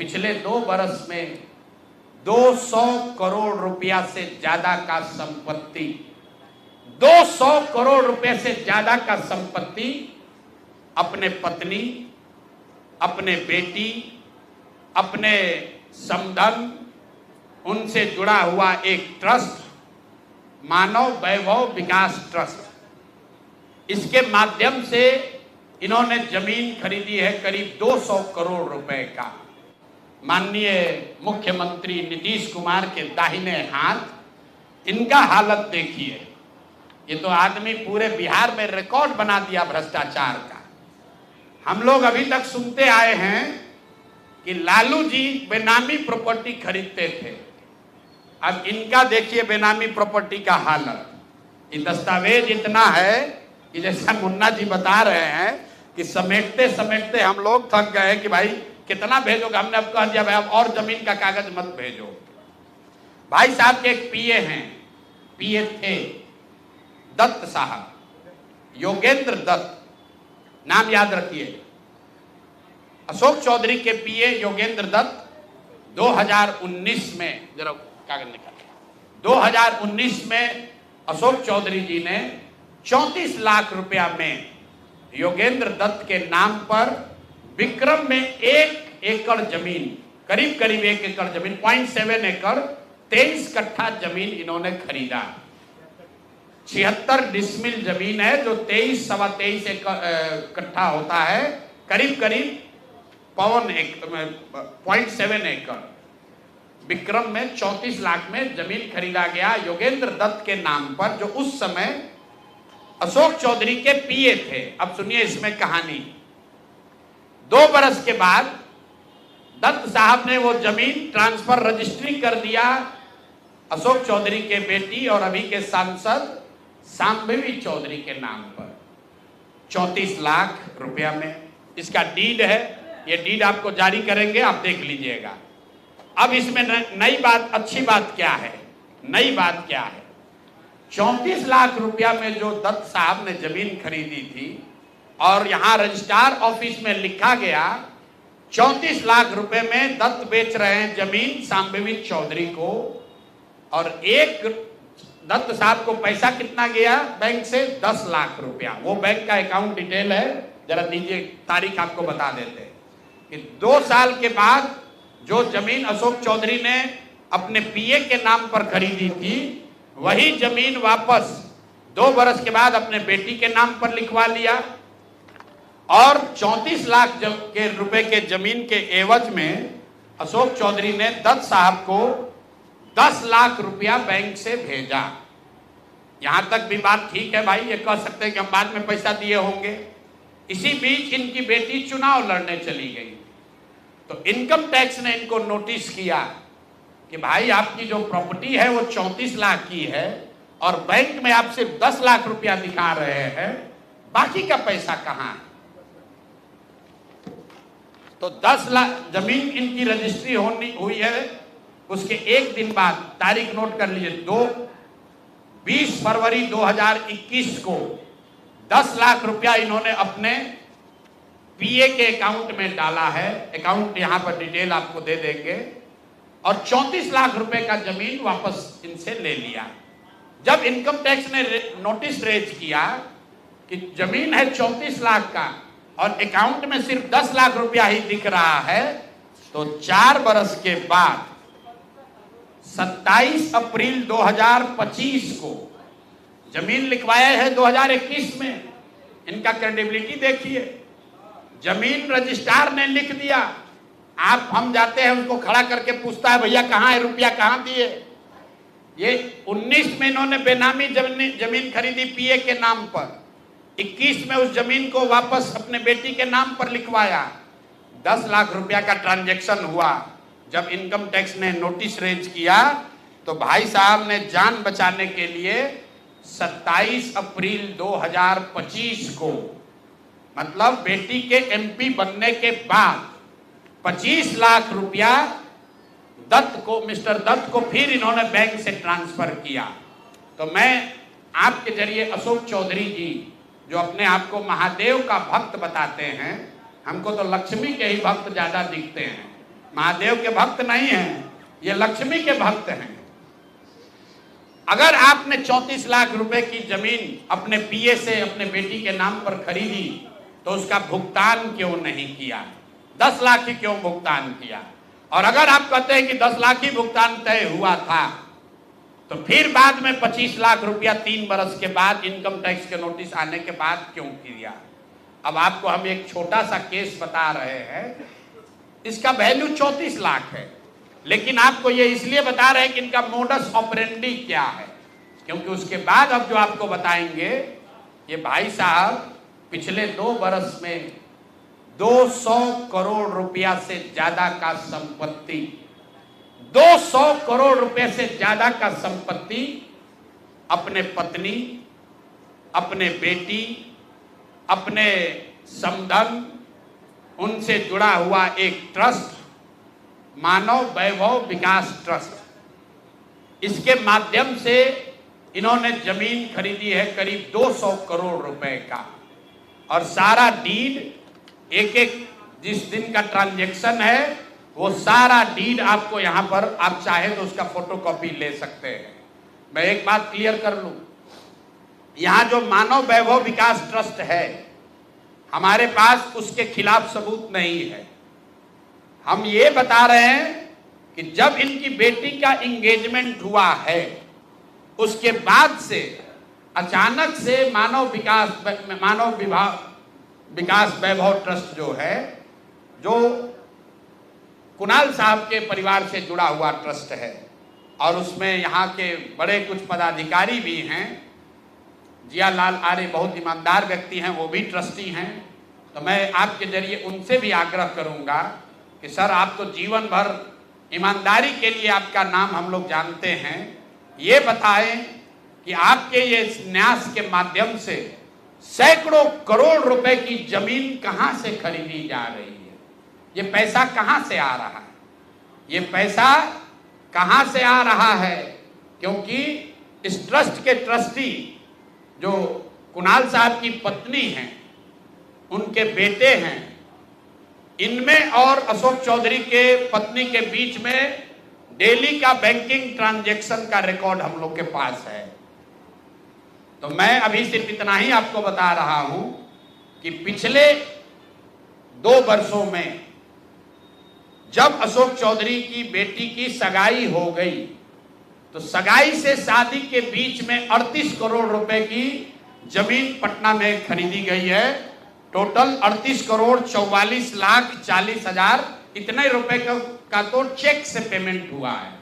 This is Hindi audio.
पिछले 2 वर्ष में 200 करोड़ रुपया से ज्यादा का संपत्ति 200 करोड़ रुपए से ज्यादा का संपत्ति अपने पत्नी, अपने बेटी, अपने समधन, उनसे जुड़ा हुआ एक ट्रस्ट, मानव वैभव विकास ट्रस्ट, इसके माध्यम से इन्होंने जमीन खरीदी है करीब 200 करोड़ रुपए का। माननीय मुख्यमंत्री नीतीश कुमार के दाहिने हाथ, इनका हालत देखिए। ये तो आदमी पूरे बिहार में रिकॉर्ड बना दिया भ्रष्टाचार का। हम लोग अभी तक सुनते आए हैं कि लालू जी बेनामी प्रॉपर्टी खरीदते थे। अब इनका देखिए बेनामी प्रॉपर्टी का हालत। ये दस्तावेज इतना है कि जैसा मुन्ना जी बता रहे हैं कि समेटते समेटते हम लोग थक गए कि भाई कितना भेजोगे। हमने अब कह दिया भाई अब और जमीन का कागज मत भेजो। भाई साहब के एक पीए हैं, पीए थे दत्त साहब, योगेंद्र दत्त, नाम याद रखिए। अशोक चौधरी के पीए योगेंद्र दत्त 2019 में, जरा कागज निकाल, 2019 में अशोक चौधरी जी ने 34 लाख रुपया में योगेंद्र दत्त के नाम पर विक्रम में 1 एकड़ जमीन, करीब करीब 1 एकड़ जमीन, 0.7 एकड़, 23 कट्ठा जमीन इन्होंने खरीदा। 76 डिसमिल जमीन है जो 23 सवा 23 कट्ठा होता है, करीब करीब 0.7 एकड़। विक्रम में 34 लाख में जमीन खरीदा गया योगेंद्र दत्त के नाम पर, जो उस समय अशोक चौधरी के पीए थे। अब सुनिए इसमें कहानी। 2 बरस के बाद दत्त साहब ने वो जमीन ट्रांसफर रजिस्ट्री कर दिया अशोक चौधरी के बेटी और अभी के सांसद शांभवी चौधरी के नाम पर 34 लाख रुपया में। इसका डीड है, ये डीड आपको जारी करेंगे, आप देख लीजिएगा। अब इसमें नई बात, अच्छी बात क्या है, नई बात क्या है? 34 लाख रुपया में जो दत्त साहब ने जमीन खरीदी थी और यहां रजिस्ट्रार ऑफिस में लिखा गया 34 लाख रुपए में दत्त बेच रहे हैं जमीन शांभवी चौधरी को, और एक दत्त साहब को पैसा कितना गया बैंक से? 10 लाख रुपया। वो बैंक का अकाउंट डिटेल है, जरा दीजिए, तारीख आपको बता देते हैं कि 2 साल के बाद जो जमीन अशोक चौधरी ने अपने पीए के नाम पर खरीदी थी, वही जमीन वापस 2 बरस के बाद अपने बेटी के नाम पर लिखवा लिया, और 34 लाख के रुपए के जमीन के एवज में अशोक चौधरी ने दत्त साहब को 10 लाख रुपया बैंक से भेजा। यहां तक भी बात ठीक है भाई, ये कह सकते हैं कि हम बाद में पैसा दिए होंगे। इसी बीच इनकी बेटी चुनाव लड़ने चली गई, तो इनकम टैक्स ने इनको नोटिस किया कि भाई आपकी जो प्रॉपर्टी है वो 34 लाख की है और बैंक में आप सिर्फ 10 लाख रुपया दिखा रहे हैं, बाकी का पैसा कहां है? तो 10 लाख जमीन इनकी रजिस्ट्री हुई है। उसके एक दिन बाद, तारीख नोट कर लीजिए, 20 फरवरी 2021 को 10 लाख रुपया इन्होंने अपने पीए के अकाउंट में डाला है। अकाउंट यहां पर डिटेल आपको दे देंगे, और 34 लाख रुपए का जमीन वापस इनसे ले लिया। जब इनकम टैक्स ने नोटिस रेज किया कि जमीन है 34 लाख का और अकाउंट में सिर्फ 10 लाख रुपया ही दिख रहा है, तो 4 बरस के बाद 27 अप्रैल 2025 को जमीन लिखवाया है 2021 में। इनका क्रेडिबिलिटी देखिए। जमीन रजिस्ट्रार ने लिख दिया, आप हम जाते हैं उसको खड़ा करके पूछता है भैया कहाँ है रुपया, कहाँ दिए? ये 19 में इन्होंने बेनामी जमीन खरीदी पीए के नाम पर, 21 में उस जमीन को वापस अपने बेटी के नाम पर लिखवाया। 10 लाख रुपया का ट्रांजैक्शन हुआ। जब इनकम टैक्स ने नोटिस रेज किया तो भाई साहब ने जान बचाने के लिए 27 अप्रैल 2025 को, मतलब बेटी के एमपी बनने के बाद 25 लाख रुपया दत्त को, मिस्टर दत्त को फिर इन्होंने बैंक से ट्रांसफर किया। तो मैं आपके जरिए अशोक चौधरी जी, जो अपने आप को महादेव का भक्त बताते हैं, हमको तो लक्ष्मी के ही भक्त ज्यादा दिखते हैं, महादेव के भक्त नहीं हैं, ये लक्ष्मी के भक्त हैं। अगर आपने 34 लाख रुपए की जमीन अपने पीए से अपने बेटी के नाम पर खरीदी तो उसका भुगतान क्यों नहीं किया? 10 लाख ही क्यों भुगतान किया? और अगर आप कहते हैं कि 10 लाख ही भुगतान तय हुआ था तो फिर बाद में 25 लाख रुपया 3 बरस के बाद इनकम टैक्स के नोटिस आने के बाद क्यों किया? अब आपको हम एक छोटा सा केस बता रहे हैं, इसका वैल्यू 34 लाख है, लेकिन आपको ये इसलिए बता रहे हैं कि इनका मोडस ऑपरेंडी क्या है, क्योंकि उसके बाद अब जो आपको बताएंगे, ये भाई साहब पिछले 2 बरस में 200 करोड़ रुपया से ज्यादा का संपत्ति 200 करोड़ रुपए से ज्यादा का संपत्ति अपने पत्नी, अपने बेटी, अपने समधन, उनसे जुड़ा हुआ एक ट्रस्ट, मानव वैभव विकास ट्रस्ट, इसके माध्यम से इन्होंने जमीन खरीदी है करीब 200 करोड़ रुपए का। और सारा डीड एक एक जिस दिन का ट्रांजैक्शन है वो सारा डीड आपको यहां पर आप चाहे तो उसका फोटोकॉपी ले सकते हैं। मैं एक बात क्लियर कर लूं, यहां जो मानव वैभव विकास ट्रस्ट है हमारे पास उसके खिलाफ सबूत नहीं है। हम ये बता रहे हैं कि जब इनकी बेटी का एंगेजमेंट हुआ है उसके बाद से अचानक से मानव विकास वैभव ट्रस्ट जो है, जो कुणाल साहब के परिवार से जुड़ा हुआ ट्रस्ट है और उसमें यहाँ के बड़े कुछ पदाधिकारी भी हैं, जियालाल आर्य बहुत ईमानदार व्यक्ति हैं, वो भी ट्रस्टी हैं। तो मैं आपके जरिए उनसे भी आग्रह करूंगा कि सर आप तो जीवन भर ईमानदारी के लिए आपका नाम हम लोग जानते हैं, ये बताएं कि आपके ये न्यास के माध्यम से सैकड़ों करोड़ रुपए की जमीन कहां से खरीदी जा रही है, ये पैसा कहां से आ रहा है, ये पैसा कहां से आ रहा है? क्योंकि इस ट्रस्ट के ट्रस्टी जो कुणाल साहब की पत्नी हैं, उनके बेटे हैं, इनमें और अशोक चौधरी के पत्नी के बीच में डेली का बैंकिंग ट्रांजैक्शन का रिकॉर्ड हम लोग के पास है। तो मैं अभी सिर्फ इतना ही आपको बता रहा हूं कि पिछले 2 वर्षों में जब अशोक चौधरी की बेटी की सगाई हो गई तो सगाई से शादी के बीच में 38 करोड़ रुपए की जमीन पटना में खरीदी गई है। टोटल 38 करोड़ 44 लाख 40 हजार इतने रुपए का तो चेक से पेमेंट हुआ है।